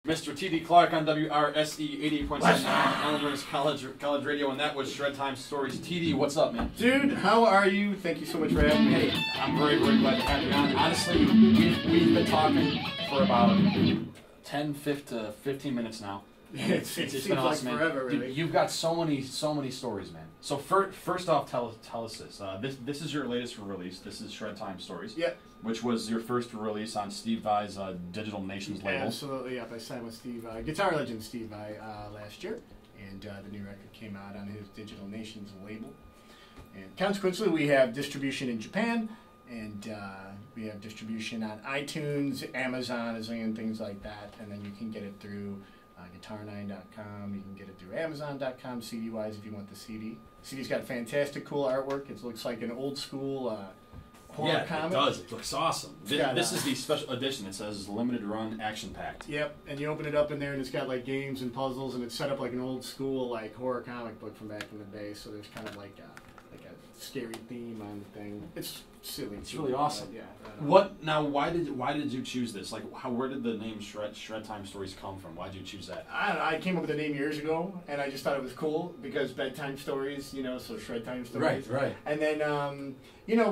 Mr. T.D. Clark on WRSE 88.7 Elmhurst College Radio, and that was Shred Time Stories. T.D., what's up, man? Dude, how are you? Thank you so much for having me. Hey, I'm very, very glad to have you on. Honestly, we've been talking for about 10 to 15 minutes now. It seems been awesome, like forever, really. Dude, you've got so many stories, man. So first off, tell us this. This is your latest release. This is Shred Time Stories. Yep. Which was your first release on Steve Vai's Digital Nations label. Absolutely, yep. I signed with Steve, guitar legend Steve Vai, last year, and the new record came out on his Digital Nations label. And consequently, we have distribution in Japan, and we have distribution on iTunes, Amazon, and things like that. And then you can get it through guitar9.com. You can get it through Amazon.com, CD-wise, if you want the CD. CD's got fantastic, cool artwork. It looks like an old school horror comic. It does. It looks awesome. This is the special edition. It says limited run, action packed. Yep, and you open it up in there, and it's got like games and puzzles, and it's set up like an old school like horror comic book from back in the day. So there's kind of like a scary theme on the thing. It's silly. It's really awesome. Yeah. What now? Why did you choose this? Like, where did the name Shred Time Stories come from? Why did you choose that? I don't know. I came up with the name years ago, and I just thought it was cool because bedtime stories, so Shred Time Stories. Right. And then,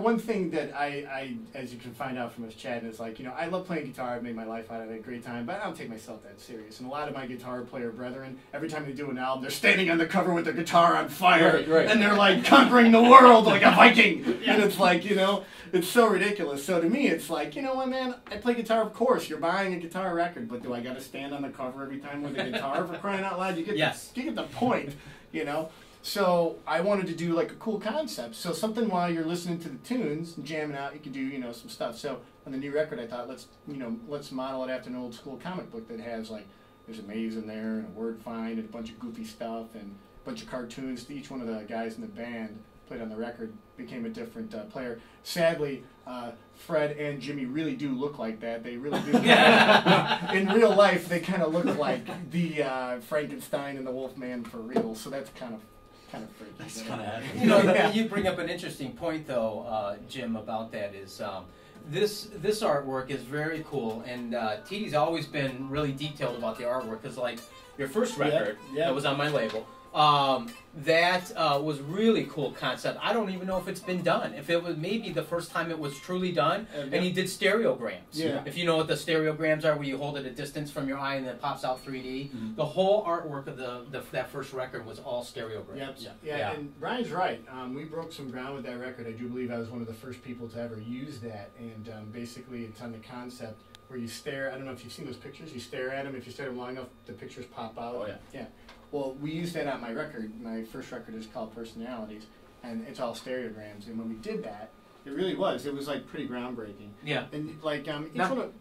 one thing that I as you can find out from us chatting, is like, I love playing guitar. I've made my life out of it, a great time, but I don't take myself that serious. And a lot of my guitar player brethren, every time they do an album, they're standing on the cover with their guitar on fire, right. and they're like conquering the world like a Viking. And it's like, it's so ridiculous. So to me, it's like, you know what, man? I play guitar, of course. You're buying a guitar record, but do I got to stand on the cover every time with a guitar? For crying out loud, you get the point, So I wanted to do like a cool concept. So something while you're listening to the tunes and jamming out, you could do, some stuff. So on the new record, I thought let's model it after an old school comic book that has like there's a maze in there and a word find and a bunch of goofy stuff and a bunch of cartoons. Each one of the guys in the band played on the record became a different player. Sadly, Fred and Jimmy really do look like that. They really do. In real life, they kind of look like the Frankenstein and the Wolfman for real. So that's kind of freaky. That's kind of You bring up an interesting point, though, Jim, about that is this artwork is very cool, and TD's always been really detailed about the artwork. Because like your first record that was on my label. That was really cool concept. I don't even know if it's been done. If it was maybe the first time it was truly done, and he did stereograms. Yeah. If you know what the stereograms are, where you hold it a distance from your eye and then it pops out 3D. Mm-hmm. The whole artwork of that first record was all stereograms. Yeah. And Brian's right. We broke some ground with that record. I do believe I was one of the first people to ever use that. And basically, it's on the concept where you stare. I don't know if you've seen those pictures. You stare at them. If you stare at them long enough, the pictures pop out. Oh, yeah. Yeah. Well, we used that on my record. My first record is called Personalities, and it's all stereograms. And when we did that, it really was. It was like pretty groundbreaking. Yeah. And like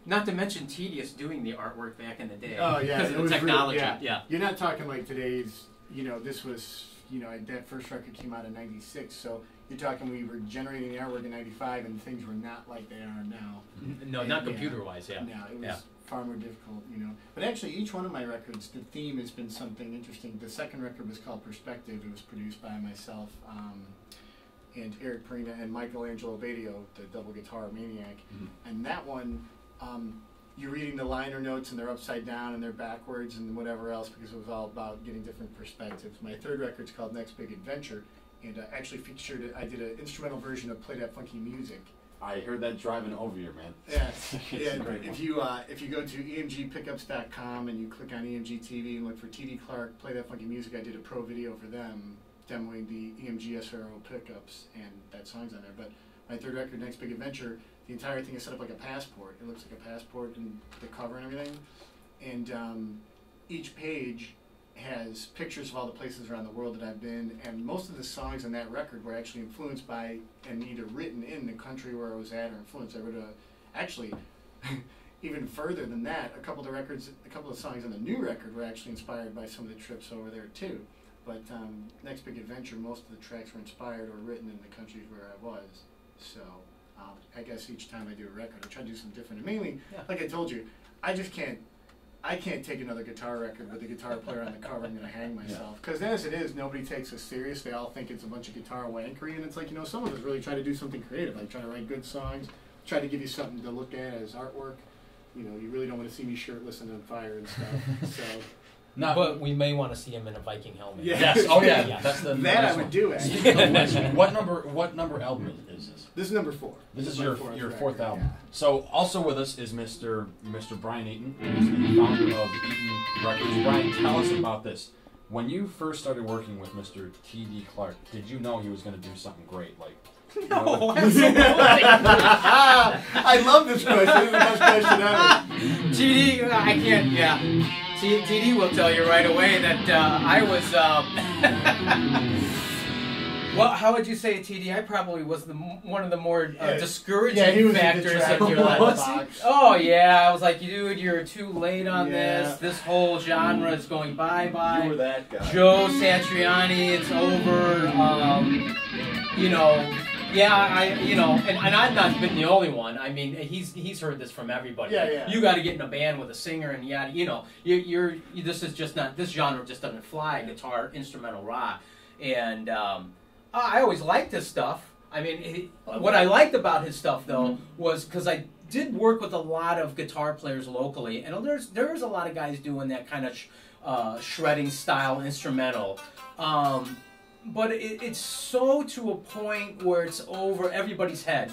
not to mention tedious doing the artwork back in the day. Oh yeah, because of the technology. Yeah. You're not talking like today's. This was that first record came out in '96, so you're talking we were generating the artwork in '95, and things were not like they are now. No, not computer-wise. Yeah. No, it was far more difficult, But actually, each one of my records, the theme has been something interesting. The second record was called Perspective. It was produced by myself and Eric Perina and Michelangelo Badio, the double guitar maniac. Mm-hmm. And that one, you're reading the liner notes and they're upside down and they're backwards and whatever else because it was all about getting different perspectives. My third record's called Next Big Adventure, and actually featured, I did an instrumental version of Play That Funky Music. I heard that driving over here, man. Yeah. If you go to emgpickups.com and you click on EMG-TV and look for T.D. Clark, Play That Funky Music, I did a pro video for them demoing the EMG SRO pickups, and that song's on there. But my third record, Next Big Adventure, the entire thing is set up like a passport. It looks like a passport and the cover and everything. And each page has pictures of all the places around the world that I've been, and most of the songs on that record were actually influenced by and either written in the country where I was at or influenced. I wrote actually even further than that, a couple of songs on the new record were actually inspired by some of the trips over there too. But Next Big Adventure, most of the tracks were inspired or written in the countries where I was. So I guess each time I do a record, I try to do something different. And mainly, like I told you, I can't take another guitar record with a guitar player on the cover. I'm going to hang myself. Because as it is, nobody takes us serious. They all think it's a bunch of guitar wankery. And it's like, some of us really try to do something creative. Like try to write good songs, try to give you something to look at as artwork. You know, you really don't want to see me shirtless and on fire and stuff. So. No, but we may want to see him in a Viking helmet. Yeah. Yes. Oh yeah. Yes. That's the that I would one. do actually. What number album is this? This is number 4. This is my your record, fourth album. Yeah. So also with us is Mr. Brian Eaton, who's the founder of Eaton Records. Brian, tell us about this. When you first started working with Mr. T.D. Clark, did you know he was going to do something great? Like, No, absolutely. I love this question. This is the best question ever. TD, I can't. Yeah, TD will tell you right away that I was. Well, how would you say, TD? I probably was one of the more discouraging factors of your life. Oh yeah, I was like, dude, you're too late on this. This whole genre is going bye-bye. you were that guy. Joe Satriani, it's over. You know. Yeah, and I've not been the only one. I mean, he's heard this from everybody. Yeah. You got to get in a band with a singer, and this is just not, this genre just doesn't fly. Guitar, instrumental rock, and I always liked his stuff. I mean, what I liked about his stuff though was because I did work with a lot of guitar players locally, and there's a lot of guys doing that kind of shredding style instrumental. But it's so to a point where it's over everybody's head.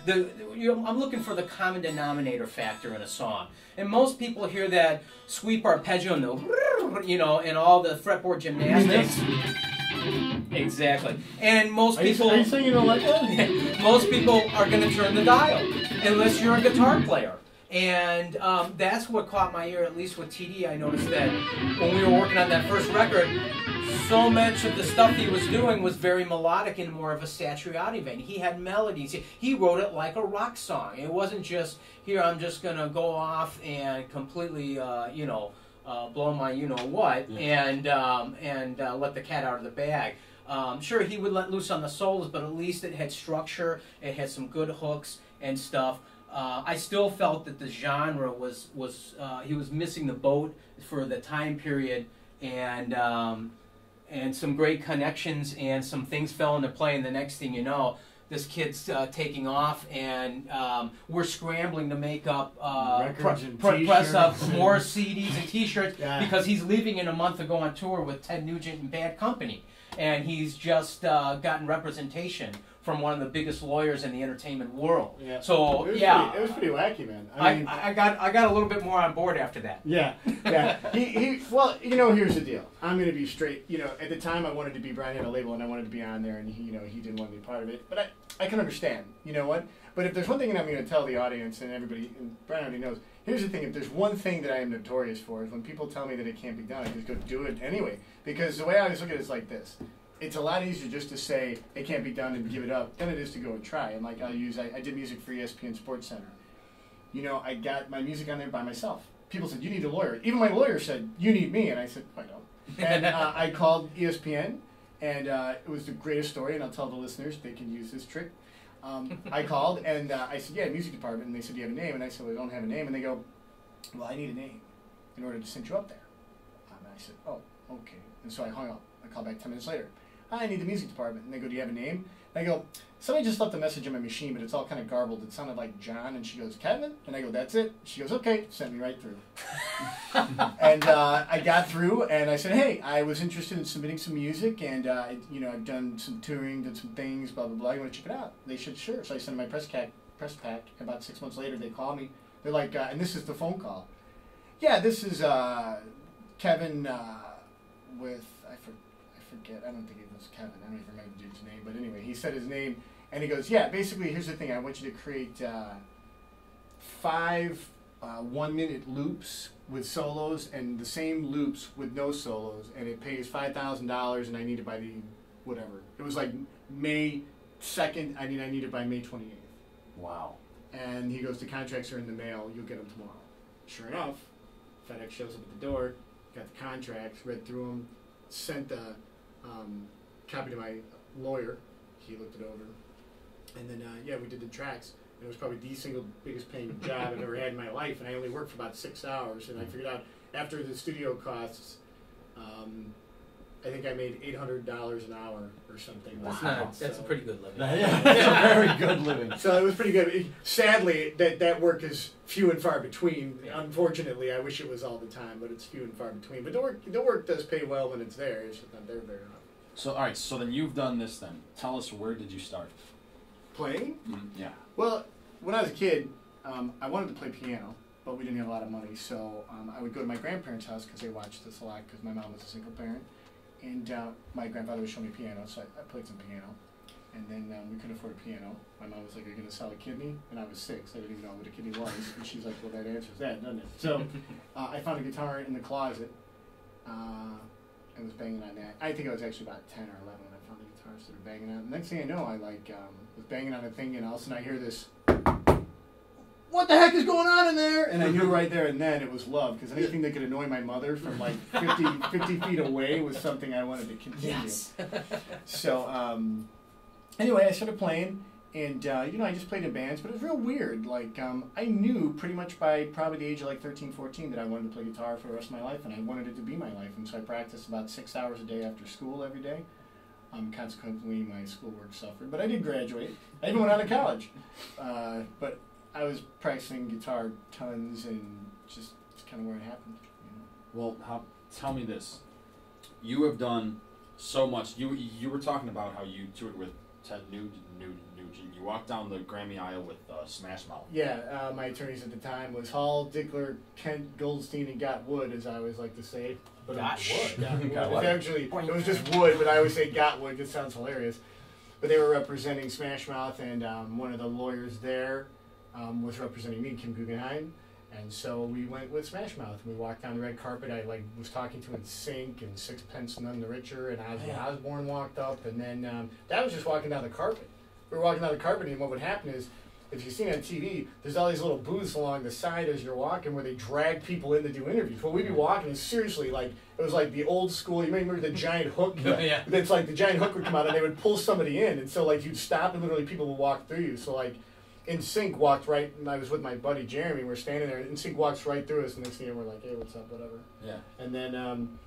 I'm looking for the common denominator factor in a song. And most people hear that sweep arpeggio and and all the fretboard gymnastics. Exactly. And most people... Are you saying you don't like that? Most people are going to turn the dial, unless you're a guitar player. And that's what caught my ear, at least with TD. I noticed that when we were working on that first record, so much of the stuff he was doing was very melodic in more of a Satriani vein. He had melodies. He wrote it like a rock song. It wasn't just, here, I'm just going to go off and completely, blow my you-know-what and let the cat out of the bag. Sure, he would let loose on the solos, but at least it had structure. It had some good hooks and stuff. I still felt that the genre was he was missing the boat for the time period, and some great connections and some things fell into play, and the next thing you know, this kid's taking off, and we're scrambling to make up press up more CDs and T-shirts because he's leaving in a month to go on tour with Ted Nugent and Bad Company, and he's just gotten representation from one of the biggest lawyers in the entertainment world. Yeah. So it was pretty wacky, man. I got a little bit more on board after that. Yeah. Well, here's the deal. I'm gonna be straight. At the time I wanted to be, Brian had a label and I wanted to be on there, and he didn't want to be part of it. But I can understand. You know what? But if there's one thing that I'm gonna tell the audience and everybody, and Brian already knows. Here's the thing. If there's one thing that I am notorious for is when people tell me that it can't be done, I just go do it anyway. Because the way I always look at it is like this. It's a lot easier just to say it can't be done and give it up than it is to go and try. And like I did music for ESPN Sports Center. I got my music on there by myself. People said, you need a lawyer. Even my lawyer said, you need me. And I said, I don't. And I called ESPN, and it was the greatest story, and I'll tell the listeners, they can use this trick. I called, and I said, yeah, music department. And they said, do you have a name? And I said, well, I don't have a name. And they go, well, I need a name in order to send you up there. And I said, oh, okay. And so I hung up. I called back 10 minutes later. I need the music department. And they go, do you have a name? And I go, somebody just left a message in my machine, but it's all kind of garbled. It sounded like John. And she goes, Kevin? And I go, that's it. She goes, okay. Sent me right through. And I got through, and I said, hey, I was interested in submitting some music, and I've done some touring, did some things, blah, blah, blah. You want to check it out? They said, sure. So I sent them my press pack. About 6 months later, they call me. They're like, and this is the phone call. Yeah, this is Kevin with, I forget, I don't think it was Kevin, I don't even remember the dude's name, but anyway, he said his name, and he goes, yeah, basically, here's the thing, I want you to create 5 1-minute loops with solos, and the same loops with no solos, and it pays $5,000, and I need it by the, whatever, it was like May 2nd, I need it by May 28th. Wow. And he goes, the contracts are in the mail, you'll get them tomorrow. Sure enough, FedEx shows up at the door, got the contracts, read through them, sent a copy to my lawyer. He looked it over, and then we did the tracks. It was probably the single biggest paying job I've ever had in my life, and I only worked for about 6 hours. And I figured out after the studio costs, I think I made $800 an hour or something. That's a pretty good living. Yeah, that's a very good living. So it was pretty good. Sadly, that work is few and far between. Unfortunately, I wish it was all the time, but it's few and far between. But the work does pay well when it's there. It's just not there very often. So, all right. So then you've done this. Then tell us, where did you start Playing? Yeah. Well, when I was a kid, I wanted to play piano, but we didn't have a lot of money. So I would go to my grandparents' house because they watched this a lot because my mom was a single parent. And my grandfather would show me piano, so I played some piano. And then we couldn't afford a piano. My mom was like, "Are you going to sell a kidney?" And I was 6. I didn't even know what a kidney was. And she's like, "Well, that answers that, doesn't it?" So I found a guitar in the closet and was banging on that. I think I was actually about 10 or 11 when I found the guitar, started banging on it. The next thing I know, I was banging on a thing, and all of a sudden I hear this, "What the heck is going on in there?" And I knew right there and then it was love, because anything that could annoy my mother from like 50 feet away was something I wanted to continue. Yes. So anyway, I started playing, and I just played in bands, but it was real weird. Like I knew pretty much by probably the age of like 13, 14 that I wanted to play guitar for the rest of my life, and I wanted it to be my life. And so I practiced about 6 hours a day after school every day. Consequently, my schoolwork suffered, but I did graduate. I even went out of college, but I was practicing guitar tons, and just kind of where it happened. Well, tell me this. You have done so much. You were talking about how you toured with Ted Nugent. You walked down the Grammy aisle with Smash Mouth. Yeah, my attorneys at the time was Hall, Dickler, Kent, Goldstein, and Got Wood, as I always like to say. But Got Wood. It was actually, it was just Wood, but I always say Got Wood. It sounds hilarious. But they were representing Smash Mouth, and one of the lawyers there was representing me, Kim Guggenheim. And so we went with Smash Mouth. We walked down the red carpet. I was talking to NSYNC and Sixpence None the Richer, and Ozzy Osbourne walked up, and then that was just walking down the carpet. We were walking down the carpet, and what would happen is, if you've seen it on TV, there's all these little booths along the side as you're walking where they drag people in to do interviews. Well, we'd be walking, and seriously, like, it was like the old school, you may remember the giant hook? Yeah. It's like the giant hook would come out, and they would pull somebody in, and so, like, you'd stop, and literally people would walk through you. So, like, NSYNC walked right, and I was with my buddy Jeremy, we're standing there, and NSYNC walks right through us, and next thing we're like, "Hey, what's up, whatever." Yeah. And then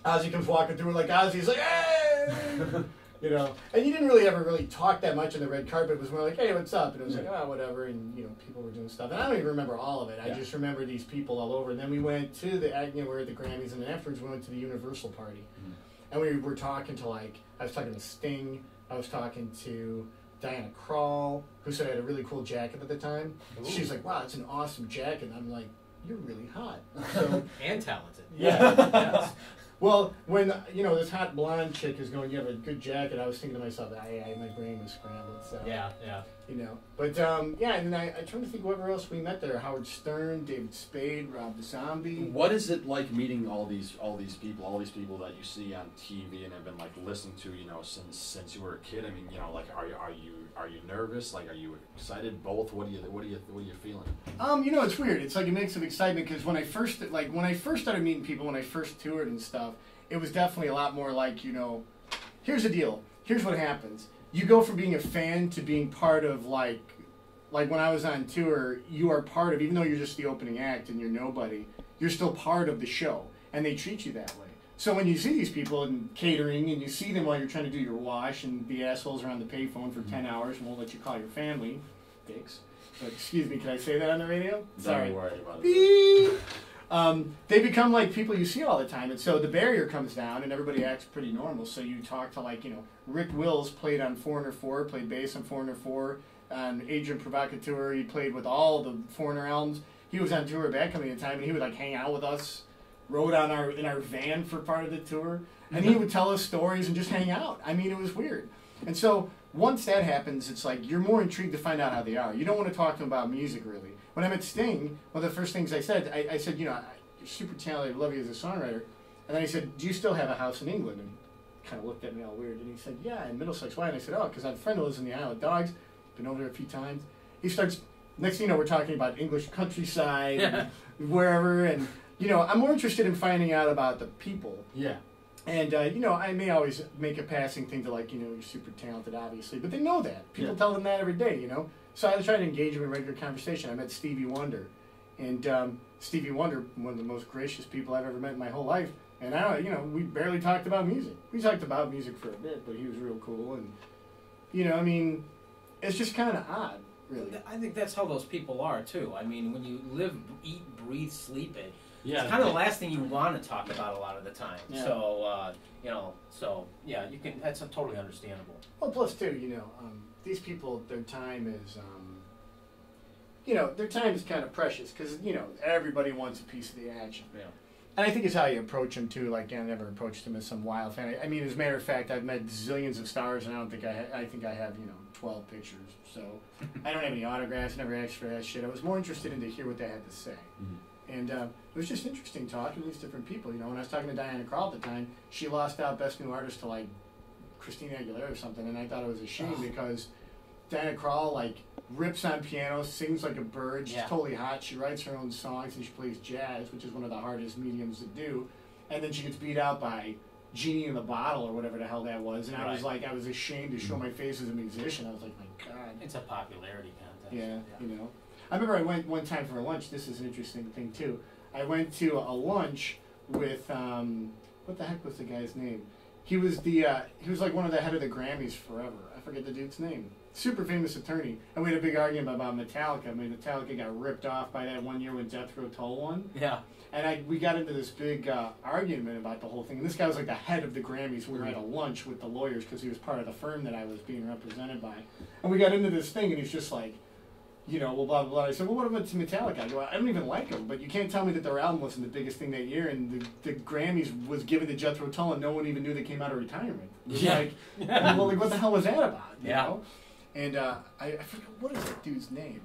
Ozzy comes walking through, we're like, Ozzy's like, "Hey!" You know, and you didn't really ever talk that much on the red carpet. It was more like, "Hey, what's up?" And it was like, "Oh, whatever." And people were doing stuff, and I don't even remember all of it. I just remember these people all over. And then we went to we were at the Grammys, and then afterwards we went to the Universal party, and we were talking to I was talking to Sting, I was talking to Diana Krall, who said I had a really cool jacket at the time. Ooh. She's like, "Wow, it's an awesome jacket." And I'm like, "You're really hot." So, and talented. Yeah. Yes. Well, when, this hot blonde chick is going, "You have a good jacket," I was thinking to myself, my brain was scrambled. So, yeah. But, and then I tried to think whoever else we met there. Howard Stern, David Spade, Rob the Zombie. What is it like meeting all these people that you see on TV and have been like listening to, since you were a kid? I mean, like, are you nervous? Like, are you excited? Both? What are you feeling? It's weird. It's like a mix of excitement, because when I first started meeting people, when I first toured and stuff, it was definitely a lot more like, here's the deal. Here's what happens. You go from being a fan to being part of, like when I was on tour, you are part of, even though you're just the opening act and you're nobody, you're still part of the show, and they treat you that way. So when you see these people in catering, and you see them while you're trying to do your wash, and the assholes are on the payphone for 10 hours and won't let you call your family, dicks. So, excuse me, can I say that on the radio? Sorry. Don't worry about it. They become like people you see all the time, and so the barrier comes down, and everybody acts pretty normal. So you talk to Rick Wills played on Foreigner 4, played bass on Foreigner 4, on Agent Provocateur. He played with all the Foreigner albums. He was on tour with Bad Company at the time, and he would hang out with us, rode in our van for part of the tour, and he would tell us stories and just hang out. I mean, it was weird. And so once that happens, it's like you're more intrigued to find out how they are. You don't want to talk to them about music, really. When I met Sting, one of the first things I said, I said, you're super talented, I love you as a songwriter. And then I said, "Do you still have a house in England?" And he kind of looked at me all weird. And he said, "Yeah, in Middlesex." "Why?" And I said, "Oh, because I have a friend who lives in the Isle of Dogs. Been over there a few times." He starts, next thing you know, we're talking about English countryside, and wherever. And, I'm more interested in finding out about the people. Yeah. And, I may always make a passing thing to, you're super talented, obviously. But they know that. People tell them that every day, So I try to engage them in regular conversation. I met Stevie Wonder. And Stevie Wonder, one of the most gracious people I've ever met in my whole life. And I don't, you know, we barely talked about music. We talked about music for a bit, but he was real cool. And, you know, I mean, it's just kind of odd, really. I think that's how those people are, too. I mean, when you live, eat, breathe, sleep it, Yeah, it's kind of the last thing you want to talk about a lot of the time. Yeah. So, you know, so, yeah, you can. That's totally understandable. Well, plus, too, you know, these people, their time is, you know, their time is kind of precious because, you know, everybody wants a piece of the action. Yeah. And I think it's how you approach them, too. Like, I never approached him as some wild fan. I mean, as a matter of fact, I've met zillions of stars, and I don't think I think I have, you know, 12 pictures. So I don't have any autographs, never asked for that shit. I was more interested in to hear what they had to say. Mm-hmm. And it was just interesting talking to these different people. You know, when I was talking to Diana Krall at the time, she lost out Best New Artist to, like, Christina Aguilera or something, and I thought it was a shame because Diana Krall, like, rips on piano, sings like a bird, she's totally hot, she writes her own songs, and she plays jazz, which is one of the hardest mediums to do, and then she gets beat out by Genie in the Bottle or whatever the hell that was, and I was like, I was ashamed to show my face as a musician. I was like, my God. It's a popularity contest. Yeah, you know. I remember I went one time for a lunch, this is an interesting thing too. I went to a lunch with, what the heck was the guy's name? He was like one of the head of the Grammys forever. I forget the dude's name. Super famous attorney. And we had a big argument about Metallica. I mean, Metallica got ripped off by that one year when Death Row Toll won. Yeah. And we got into this big argument about the whole thing. And this guy was like the head of the Grammys. We were at a lunch with the lawyers because he was part of the firm that I was being represented by. And we got into this thing, and he's just like, you know, well, blah, blah, blah. I said, well, what about to Metallica? I go, I don't even like them, but you can't tell me that their album wasn't the biggest thing that year, and the Grammys was given to Jethro Tull, and no one even knew they came out of retirement. Yeah. Like, well, like, what the hell was that about? You Yeah. know? And I forget, what is that dude's name?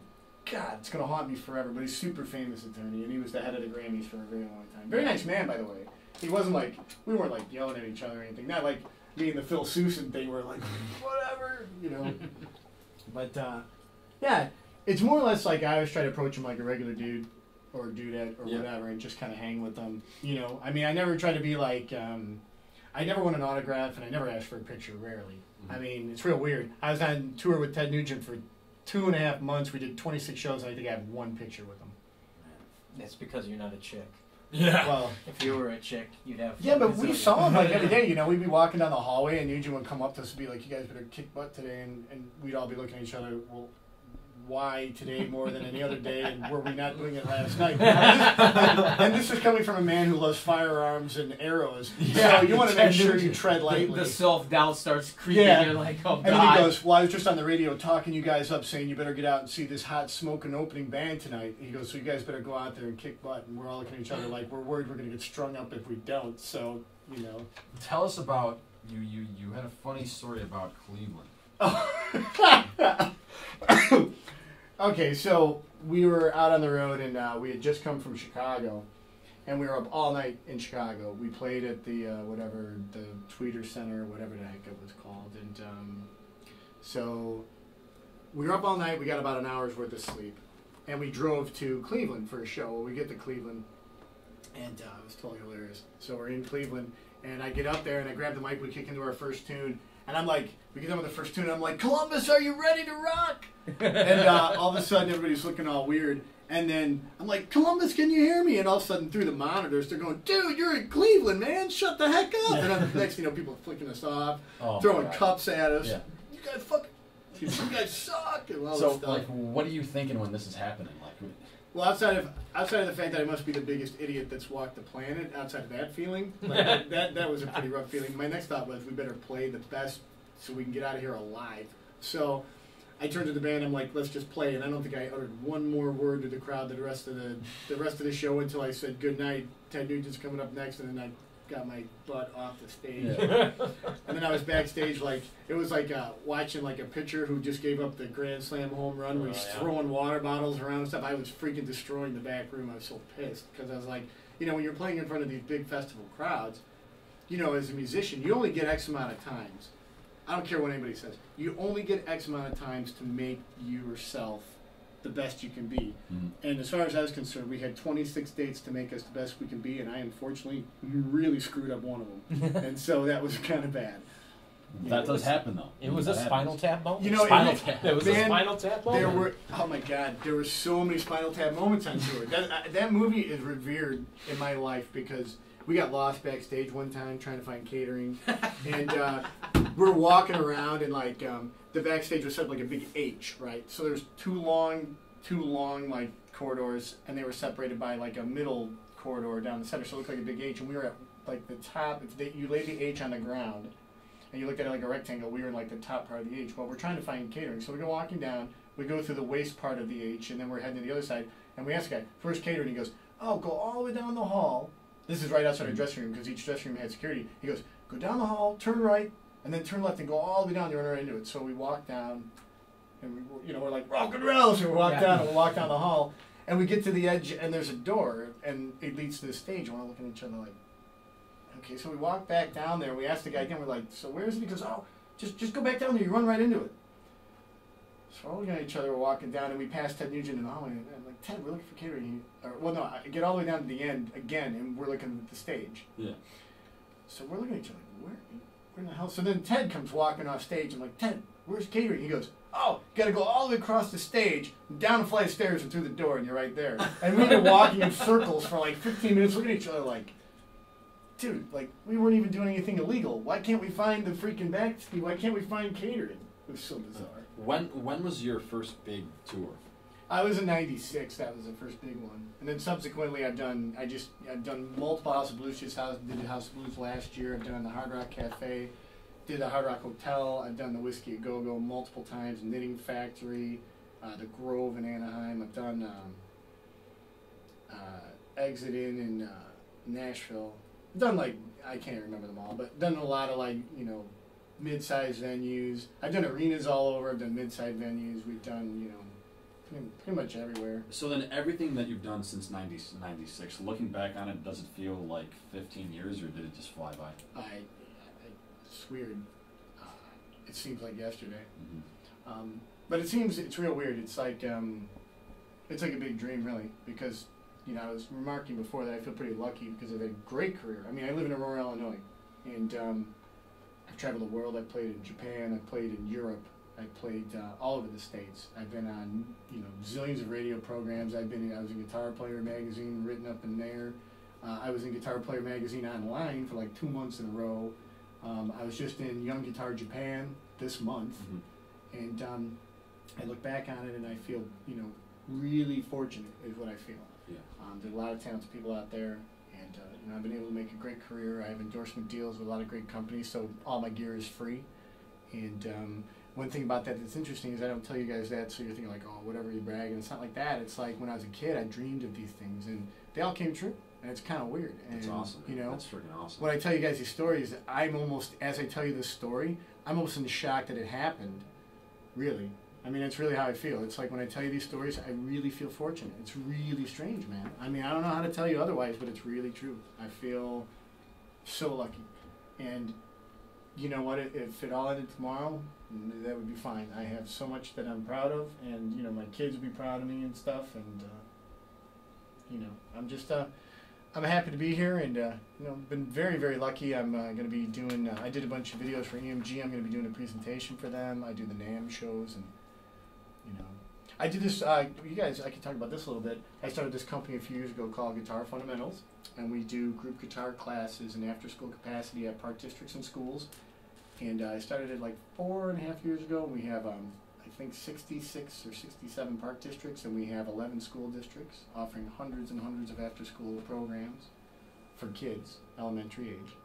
God, it's going to haunt me forever, but he's a super famous attorney, and he was the head of the Grammys for a very long time. Very nice man, by the way. He wasn't like, we weren't like yelling at each other or anything. Not like me and the Phil Sousa thing were like, whatever, you know. But, yeah. It's more or less like I always try to approach him like a regular dude or dudette or whatever and just kind of hang with them. You know, I mean, I never try to be like, I never want an autograph and I never ask for a picture, rarely. Mm-hmm. I mean, it's real weird. I was on tour with Ted Nugent for 2.5 months. We did 26 shows and I think I have one picture with him. That's because you're not a chick. Yeah. Well, if you were a chick, you'd have. Yeah, but we saw him like every day. You know, we'd be walking down the hallway and Nugent would come up to us and be like, you guys better kick butt today. And we'd all be looking at each other, well, why today more than any other day, and were we not doing it last night? And this is coming from a man who loves firearms and arrows. Yeah, so you want to make sure you tread lightly. The self-doubt starts creeping. Yeah. You're like, oh, God. And then he goes, well, I was just on the radio talking you guys up saying you better get out and see this hot smoking opening band tonight. He goes, so you guys better go out there and kick butt. And we're all looking at each other like we're worried we're going to get strung up if we don't. So, you know. Tell us about, you had a funny story about Cleveland. Oh. Okay, so we were out on the road, and we had just come from Chicago, and we were up all night in Chicago. We played at the, the Tweeter Center, whatever the heck it was called, and so we were up all night. We got about an hour's worth of sleep, and we drove to Cleveland for a show. Well, we get to Cleveland, and it was totally hilarious. So we're in Cleveland, and I get up there, and I grab the mic, we kick into our first tune, and I'm like, we get done with the first tune, and I'm like, Columbus, are you ready to rock? And all of a sudden, everybody's looking all weird. And then I'm like, Columbus, can you hear me? And all of a sudden, through the monitors, they're going, dude, you're in Cleveland, man. Shut the heck up. And then the next thing you know, people are flicking us off, throwing cups at us. Yeah. You guys you guys suck. And all so, this stuff. like, what are you thinking when this is happening? Like, well, outside of the fact that I must be the biggest idiot that's walked the planet, outside of that feeling, like, that was a pretty rough feeling. My next thought was, we better play the best so we can get out of here alive. So I turned to the band. I'm like, let's just play. And I don't think I uttered one more word to the crowd the rest of the show until I said good night. Ted Nugent's coming up next, and then I got my butt off the stage. Yeah. And then I was backstage, like it was like watching like a pitcher who just gave up the grand slam home run where he's throwing water bottles around and stuff. I was freaking destroying the back room. I was so pissed because I was like, you know, when you're playing in front of these big festival crowds, you know, as a musician, you only get X amount of times. I don't care what anybody says. You only get X amount of times to make yourself the best you can be. Mm-hmm. And as far as I was concerned, we had 26 dates to make us the best we can be, and I unfortunately really screwed up one of them. And so that was kind of bad. That does happen though. It was a That Spinal happens. Tap moment. You know, Spinal Tap. It was Man, a Spinal Tap moment. There were, oh my God, there were so many Spinal Tap moments on tour. That movie is revered in my life because we got lost backstage one time trying to find catering, and we're walking around and like the backstage was set up like a big H, right? So there's two long like corridors, and they were separated by like a middle corridor down the center, so it looked like a big H, and we were at like the top. You laid the H on the ground, and you looked at it like a rectangle. We were in like the top part of the H. Well, we're trying to find catering, so we go walking down. We go through the waist part of the H, and then we're heading to the other side. And we ask the guy, "First catering?" He goes, "Oh, go all the way down the hall." This is right outside our dressing room because each dressing room had security. He goes, "Go down the hall, turn right, and then turn left and go all the way down. You run right into it." So we walk down, and we're like rock and roll. So we walk down and we walk down the hall, and we get to the edge, and there's a door, and it leads to the stage. And we're looking at each other like, okay. So we walk back down there. We ask the guy again. We're like, "So where is it?" He goes, "Oh, just go back down there. You run right into it." So we're looking at each other. We're walking down, and we pass Ted Nugent in the hallway. And I'm like, "Ted, we're looking for catering." I get all the way down to the end again, and we're looking at the stage. Yeah. So we're looking at each other like, where in the hell? So then Ted comes walking off stage. I'm like, "Ted, where's catering?" He goes, "Oh, got to go all the way across the stage, down a flight of stairs, and through the door, and you're right there." And we've been walking in circles for like 15 minutes, looking at each other like, dude, like we weren't even doing anything illegal. Why can't we find the freaking backstage? Why can't we find catering? It was so bizarre. When was your first big tour? I was in '96. That was the first big one, and then subsequently I've done multiple House of Blues. Did House of Blues last year. I've done the Hard Rock Cafe, did the Hard Rock Hotel. I've done the Whiskey a Go Go multiple times. Knitting Factory, the Grove in Anaheim. I've done Exit Inn in Nashville. I've done like I can't remember them all, but done a lot of like mid-sized venues. I've done arenas all over. I've done mid-sized venues. We've done pretty much everywhere. So then everything that you've done since 96, looking back on it, does it feel like 15 years or did it just fly by? It's weird. It seems like yesterday. Mm-hmm. But it's real weird. It's like a big dream really, because I was remarking before that I feel pretty lucky because I've had a great career. I mean, I live in Aurora, Illinois, and I've traveled the world. I've played in Japan. I've played in Europe. I played all over the States. I've been on, zillions of radio programs. I was in Guitar Player magazine, written up in there. I was in Guitar Player magazine online for like 2 months in a row. I was just in Young Guitar Japan this month, and I look back on it and I feel, really fortunate is what I feel. Yeah. There's a lot of talented people out there, and I've been able to make a great career. I have endorsement deals with a lot of great companies, so all my gear is free. And one thing about that that's interesting is I don't tell you guys that, so you're thinking like, oh, whatever, you brag, and it's not like that. It's like when I was a kid, I dreamed of these things, and they all came true, and it's kind of weird. And, That's awesome. That's freaking awesome. When I tell you guys these stories, as I tell you this story, I'm almost in shock that it happened, really. I mean, it's really how I feel. It's like when I tell you these stories, I really feel fortunate. It's really strange, man. I mean, I don't know how to tell you otherwise, but it's really true. I feel so lucky. And you know what? If it all ended tomorrow, that would be fine. I have so much that I'm proud of, and my kids would be proud of me and stuff. And I'm just I'm happy to be here, and been very, very lucky. I'm going to be doing. I did a bunch of videos for EMG. I'm going to be doing a presentation for them. I do the NAMM shows, and I did this. You guys, I can talk about this a little bit. I started this company a few years ago called Guitar Fundamentals, and we do group guitar classes in after-school capacity at park districts and schools. And I started it like 4.5 years ago. We have, I think, 66 or 67 park districts, and we have 11 school districts offering hundreds and hundreds of after-school programs for kids, elementary age.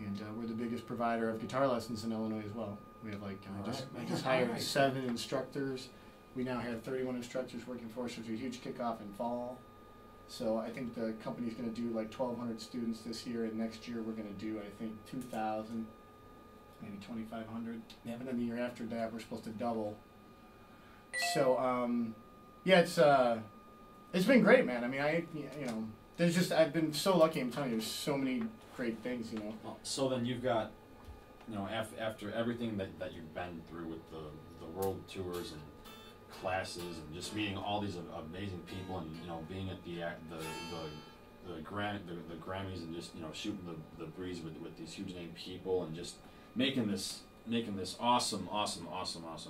And we're the biggest provider of guitar lessons in Illinois as well. We have like, I just hired 7 instructors. We now have 31 instructors working for us. There's a huge kickoff in fall. So I think the company's going to do like 1,200 students this year, and next year we're going to do, I think, 2,000, maybe 2,500. Yeah. And then the year after that, we're supposed to double. So, yeah, it's been great, man. I mean, I've been so lucky. I'm telling you, there's so many great things, So then you've got, after everything that you've been through with the world tours and classes and just meeting all these amazing people and being at the Grammys and just shooting the breeze with these huge name people and just making this making this awesome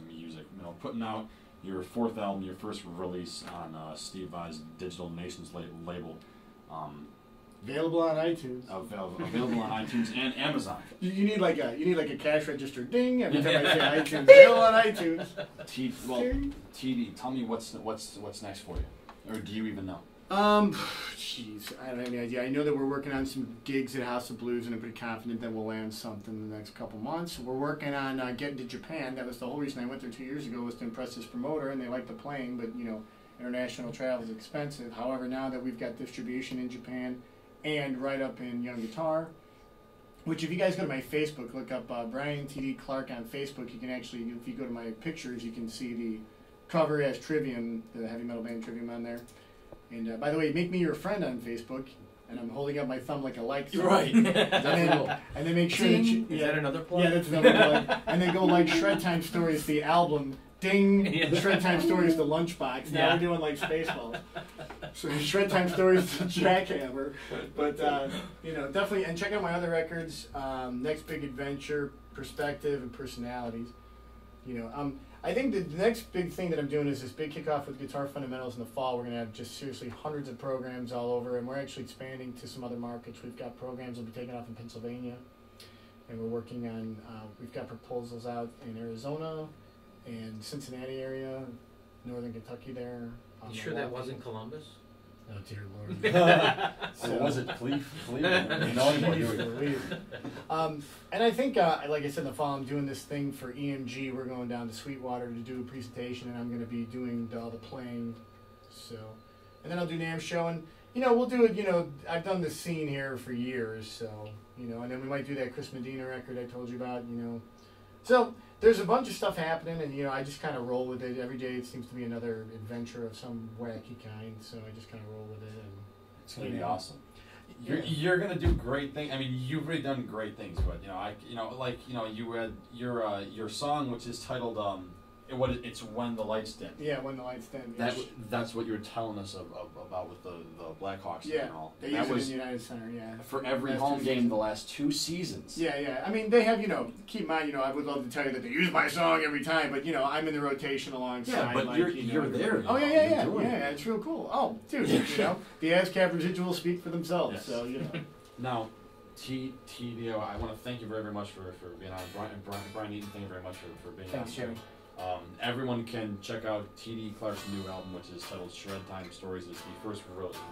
music. You know, putting out your 4th album, your first release on Steve Vai's Digital Nations label. Available on iTunes. Available on iTunes and Amazon. You need like a cash register ding every time I say iTunes. Available on iTunes. TD, tell me what's next for you, or do you even know? Jeez, I don't have any idea. I know that we're working on some gigs at House of Blues, and I'm pretty confident that we'll land something in the next couple months. We're working on getting to Japan. That was the whole reason I went there 2 years ago, was to impress this promoter, and they like the playing, but you know, international travel is expensive. However, now that we've got distribution in Japan and right up in Young Guitar, which if you guys go to my Facebook, look up Brian T.D. Clark on Facebook, you can actually, if you go to my pictures, you can see the cover as Trivium, the heavy metal band Trivium on there. And by the way, make me your friend on Facebook, and I'm holding up my thumb like a like sign. Right. And then make sure that you... Is that another plug? Yeah, that's another plug. And then go like Shred Time Stories, the album. Ding! Shred Time Stories, the lunchbox. Now we're doing like Spaceballs. So Shred Time Stories, the jackhammer. But, you know, definitely, and check out my other records, Next Big Adventure, Perspective, and Personalities. You know, I think the next big thing that I'm doing is this big kickoff with Guitar Fundamentals in the fall. We're going to have just seriously hundreds of programs all over, and we're actually expanding to some other markets. We've got programs that will be taking off in Pennsylvania, and we're working on, we've got proposals out in Arizona and Cincinnati area, Northern Kentucky there. You sure that wasn't Columbus? Oh, dear Lord. So was it Cleveland? No anymore. And I think, like I said in the fall, I'm doing this thing for EMG. We're going down to Sweetwater to do a presentation, and I'm going to be doing all the playing. So, and then I'll do NAMM show, and you know, we'll do it. You know, I've done this scene here for years, so you know, and then we might do that Chris Medina record I told you about. You know, so there's a bunch of stuff happening, and you know, I just kind of roll with it. Every day it seems to be another adventure of some wacky kind, so I just kind of roll with it. And it's gonna be awesome. You're gonna do great things. I mean, you've really done great things, but you had your song, which is titled it's When the Lights Dim. Yeah, When the Lights Dim. That's what you were telling us about with the Blackhawks and all. They use it in the United Center. Yeah, for every home game the last 2 seasons. Yeah. I mean, they have, you know, keep in mind, you know, I would love to tell you that they use my song every time, but you know, I'm in the rotation alongside. Yeah, but like, you're there. Oh yeah, it's real cool. Oh, dude, you know, the ASCAP residuals speak for themselves. Yes. So you know. Now, TDO, I want to thank you very, very much for being on. Brian Eaton, thank you very much for being on. Thanks, Jimmy. Everyone can check out T.D. Clark's new album, which is titled Shred Time Stories. It's the first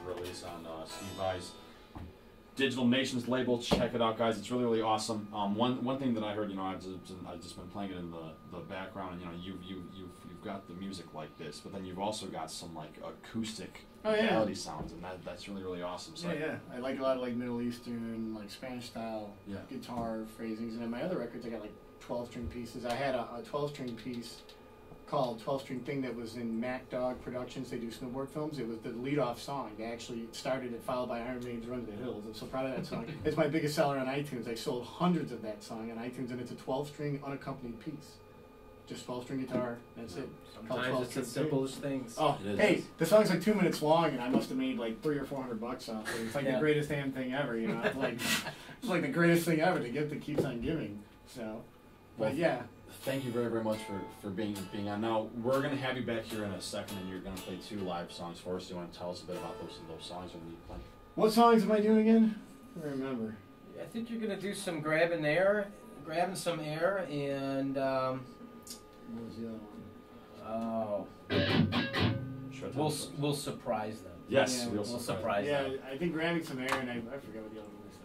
release on Steve Vai's Digital Nations label. Check it out, guys. It's really, really awesome. One thing that I heard, you know, I've just been playing it in the background, and you know, you've got the music like this, but then you've also got some like acoustic melody sounds, and that's really, really awesome. So I like a lot of like Middle Eastern, like Spanish style guitar phrasings, and in my other records I got like 12-string pieces. I had a 12-string piece called 12-string thing that was in Mac Dog Productions. They do snowboard films. It was the lead-off song. They actually started it, followed by Iron Maiden's Run to the Hills. I'm so proud of that song. It's my biggest seller on iTunes. I sold hundreds of that song on iTunes, and it's a 12-string unaccompanied piece. Just 12-string guitar. That's it. Sometimes it's as simple as things. Oh, hey, the song's like 2 minutes long, and I must have made like $300 or $400 off it. It's like the greatest damn thing ever, you know. It's like the greatest thing ever. The gift that keeps on giving. So, but yeah. Thank you very, very much for being on. Now, we're going to have you back here in a second, and you're going to play 2 live songs for us. Do you want to tell us a bit about those songs when you play? What songs am I doing again? I don't remember. I think you're going to do some grabbing some air, and what was the other one? We'll surprise them. Yes, we'll surprise them. Yeah, I think grabbing some air, and I forgot what the other one said.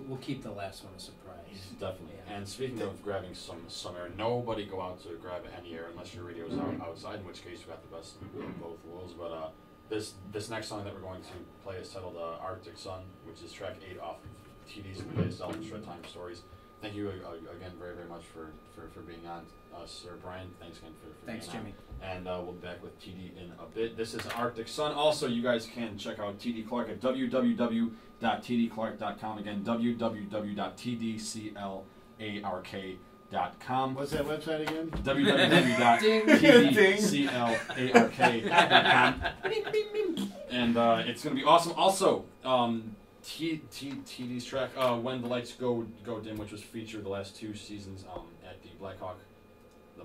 We'll keep the last one a surprise. Definitely. And speaking of grabbing some air, nobody go out to grab any air unless your radio's outside, in which case you got the best of both worlds. But this next song that we're going to play is titled Arctic Sun, which is track 8 off of TD's latest album, Shred Time Stories. Thank you again very, very much for being on, Sir Brian. Thanks again for Thanks, being Jimmy. on. And we'll be back with TD in a bit. This is Arctic Sun. Also, you guys can check out TD Clark at www.tdclark.com. Again, www.tdclark.com. What's that website again? www.tdclark.com. And it's going to be awesome. Also, TD's track, When the Lights Go Dim, which was featured the last 2 seasons at the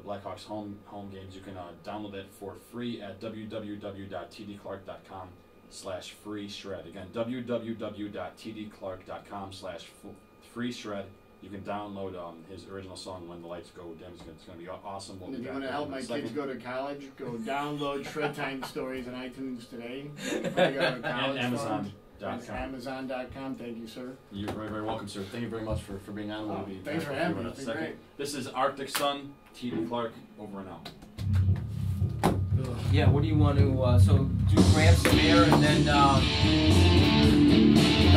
Blackhawks home games. You can download that for free at www.tdclark.com/free shred. Again, www.tdclark.com/free shred. You can download his original song "When the Lights Go Dim." It's going to be awesome. And if you want to help my kids go to college, go download Shred Time Stories on iTunes today. And Amazon. Amazon.com. Thank you, sir. You're very, very welcome, sir. Thank you very much for being on. Oh, thanks for having me. It's been great. This is Arctic Sun, TD Clark, over and out. Yeah, what do you want to, so do grab some air and then, that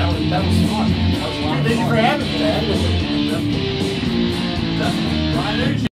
was fun. That was a lot of fun. Thank you for having me, man. Definitely.